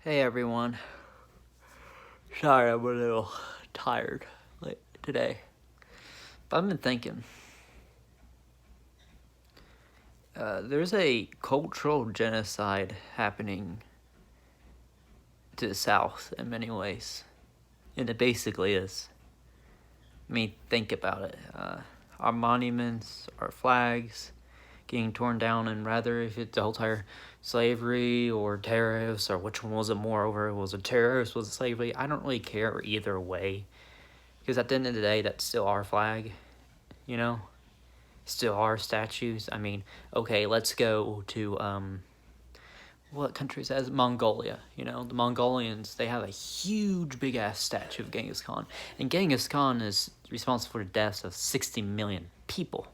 Hey everyone. Sorry, I'm a little tired today. But I've been thinking. There's a cultural genocide happening to the South in many ways. And it basically is. I mean, think about it. Our monuments, our flags getting torn down, and rather if it's the whole entire slavery or tariffs or which one was it more over, was it tariffs, was it slavery? I don't really care either way. Because at the end of the day, that's still our flag, you know? Still our statues. I mean, okay, let's go to, what country is that? Mongolia. You know, the Mongolians, they have a huge, big-ass statue of Genghis Khan. And Genghis Khan is responsible for the deaths of 60 million people.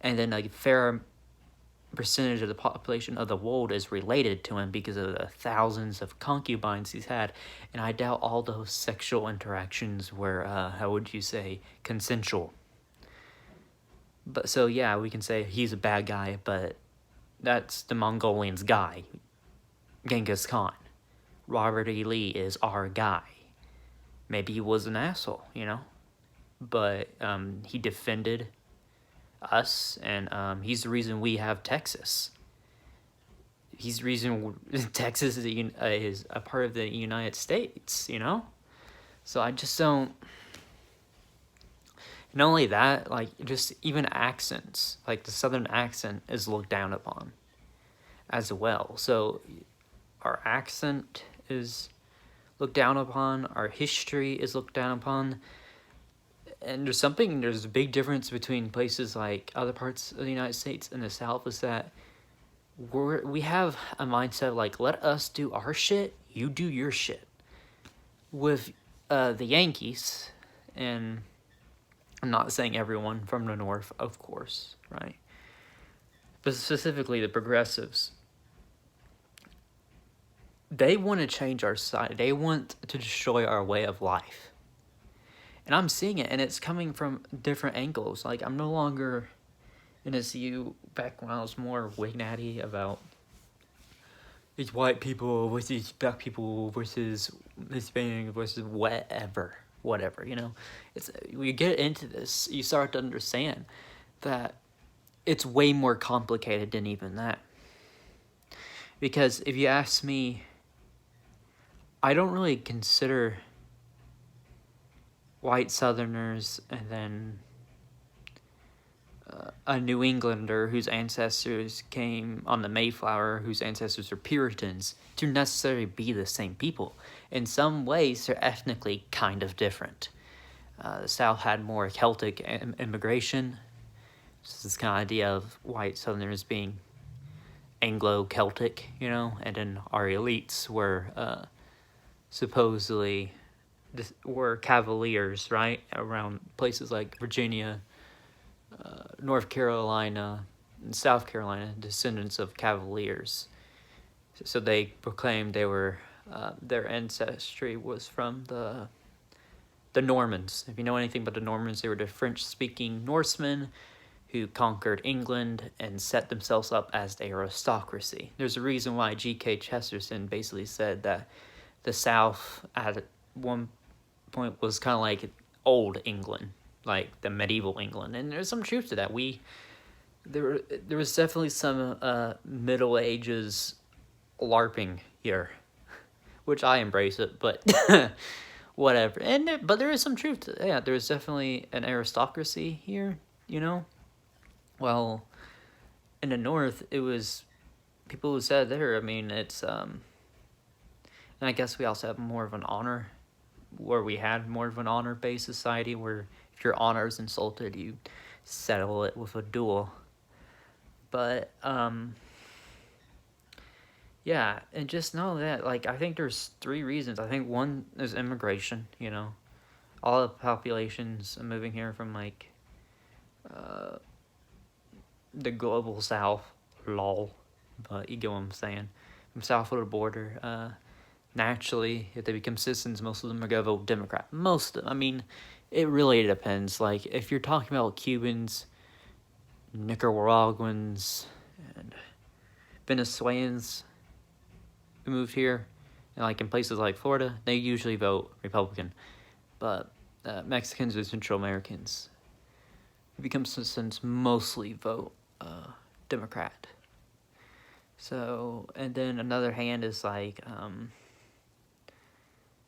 And then a fair percentage of the population of the world is related to him because of the thousands of concubines he's had. And I doubt all those sexual interactions were, how would you say, consensual. But so yeah, we can say he's a bad guy, but that's the Mongolians' guy, Genghis Khan. Robert E. Lee is our guy. Maybe he was an asshole, you know, but he defended us, and he's the reason we have Texas. He's the reason Texas is a part of the United States, you know. So I just don't. Not only that, like, just even accents, like the Southern accent is looked down upon as well. So our accent is looked down upon, our history is looked down upon, and there's a big difference between places like other parts of the United States and the South is that we have a mindset of like, let us do our shit, you do your shit. With the Yankees, and I'm not saying everyone from the North, of course, right? But specifically the progressives. They want to change our society. They want to destroy our way of life. And I'm seeing it, and it's coming from different angles. Like, I'm no longer in this view back when I was more wignatty about these white people versus black people versus Hispanic versus whatever, you know. It's when you get into this, you start to understand that it's way more complicated than even that. Because if you ask me, I don't really consider white Southerners and then a New Englander whose ancestors came on the Mayflower, whose ancestors are Puritans, to necessarily be the same people. In some ways, they're ethnically kind of different. The South had more Celtic immigration. So this kind of idea of white Southerners being Anglo-Celtic, you know, and then our elites were supposedly were Cavaliers, right, around places like Virginia, North Carolina, and South Carolina, descendants of Cavaliers. So they proclaimed they were their ancestry was from the Normans. If you know anything about the Normans, they were the French-speaking Norsemen who conquered England and set themselves up as the aristocracy. There's a reason why G.K. Chesterton basically said that the South at one point was kind of like old England, like the medieval England, and there's some truth to that. There was definitely some Middle Ages LARPing here, which I embrace it, but whatever. But there is some truth to it. Yeah, there was definitely an aristocracy here, you know. Well, in the North, it was people who said there. I mean, it's and I guess we also have more of an honor, where we had more of an honor-based society, where if your honor is insulted, you settle it with a duel. But yeah, and just know that, like, I think there's 3 reasons. I think one is immigration. You know, all the populations moving here from like the global South, lol, but you get what I'm saying, from south of the border. Naturally, if they become citizens, most of them are going to vote Democrat. Most of them. I mean, it really depends. Like, if you're talking about Cubans, Nicaraguans, and Venezuelans who moved here, And like in places like Florida, they usually vote Republican, but Mexicans and Central Americans, who become citizens, mostly vote Democrat. So, and then another hand is like,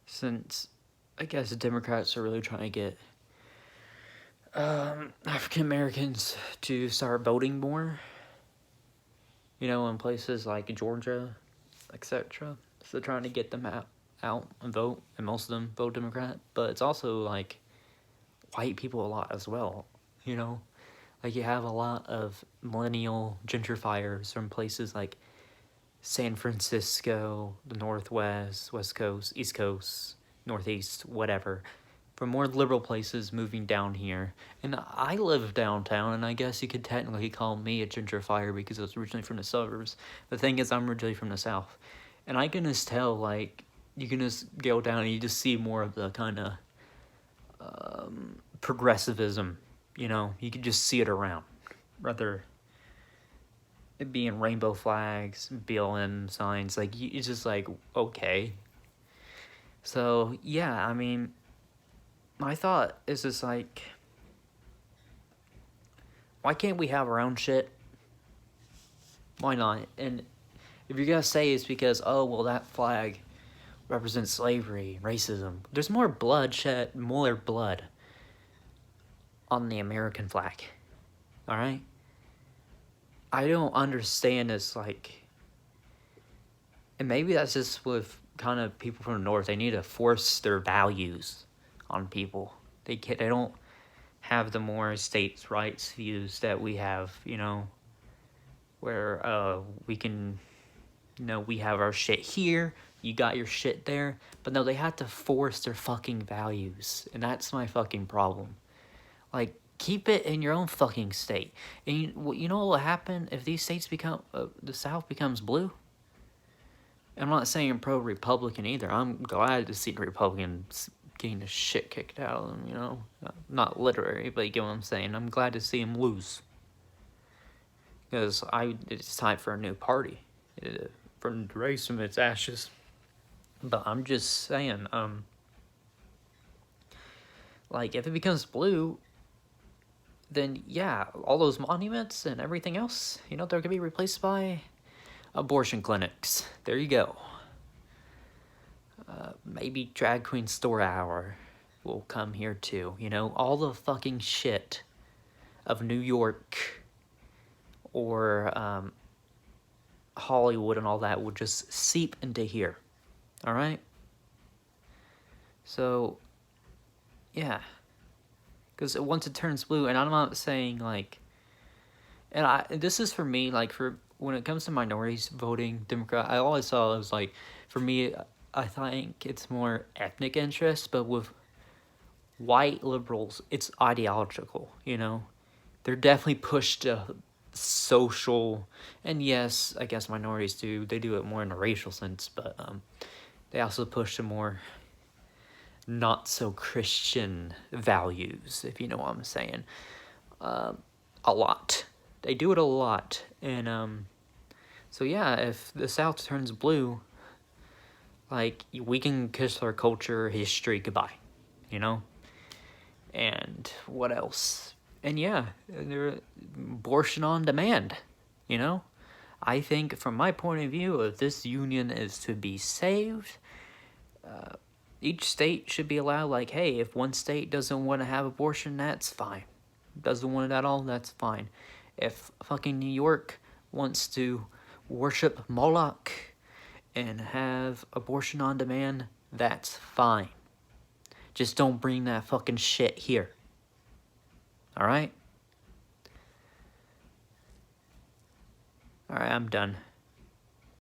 since I guess the Democrats are really trying to get African Americans to start voting more, you know, in places like Georgia, etc. So trying to get them out and vote, and most of them vote Democrat. But it's also like white people a lot as well, you know. Like you have a lot of millennial gentrifiers from places like San Francisco, the Northwest, West Coast, East Coast, Northeast, whatever, from more liberal places moving down here. And I live downtown, and I guess you could technically call me a gentrifier because I was originally from the suburbs. The thing is, I'm originally from the South. And I can just tell, like, you can just go down and you just see more of the kind of progressivism, you know? You can just see it around. Rather it being rainbow flags, BLM signs, like, it's just like, okay. So, yeah, I mean, my thought is just like, why can't we have our own shit? Why not? And if you're gonna say it's because, oh, well, that flag represents slavery, racism, there's more bloodshed, more blood on the American flag, alright? I don't understand this, like, and maybe that's just with kind of people from the North. They need to force their values on people. They don't have the more states' rights views that we have, you know, where we can, you know, we have our shit here, you got your shit there. But no, they have to force their fucking values, and that's my fucking problem. Like, keep it in your own fucking state. And you know what will happen if these states become, the South becomes blue? I'm not saying I'm pro-Republican either. I'm glad to see the Republicans getting the shit kicked out of them, you know? Not literary, but you get what I'm saying. I'm glad to see them lose. Because it's time for a new party. From the race from its ashes. But I'm just saying, like, if it becomes blue, then yeah, all those monuments and everything else, you know, they're gonna be replaced by abortion clinics. There you go. Maybe drag queen store hour will come here too. You know, all the fucking shit of New York or Hollywood and all that will just seep into here. All right? So, yeah. Because once it turns blue, and I'm not saying like, and this is for me, like, for when it comes to minorities voting Democrat, I always saw it was like, for me, I think it's more ethnic interest, but with white liberals, it's ideological, you know? They're definitely pushed to social, and yes, I guess minorities do, they do it more in a racial sense, but they also push to more not so Christian values, if you know what I'm saying. A lot. They do it a lot. And so yeah, if the South turns blue, like, we can kiss our culture, history goodbye, you know? And what else? And yeah, abortion on demand, you know? I think from my point of view, if this union is to be saved, each state should be allowed, like, hey, if one state doesn't want to have abortion, that's fine. Doesn't want it at all, that's fine. If fucking New York wants to worship Moloch and have abortion on demand, that's fine. Just don't bring that fucking shit here. Alright? Alright, I'm done.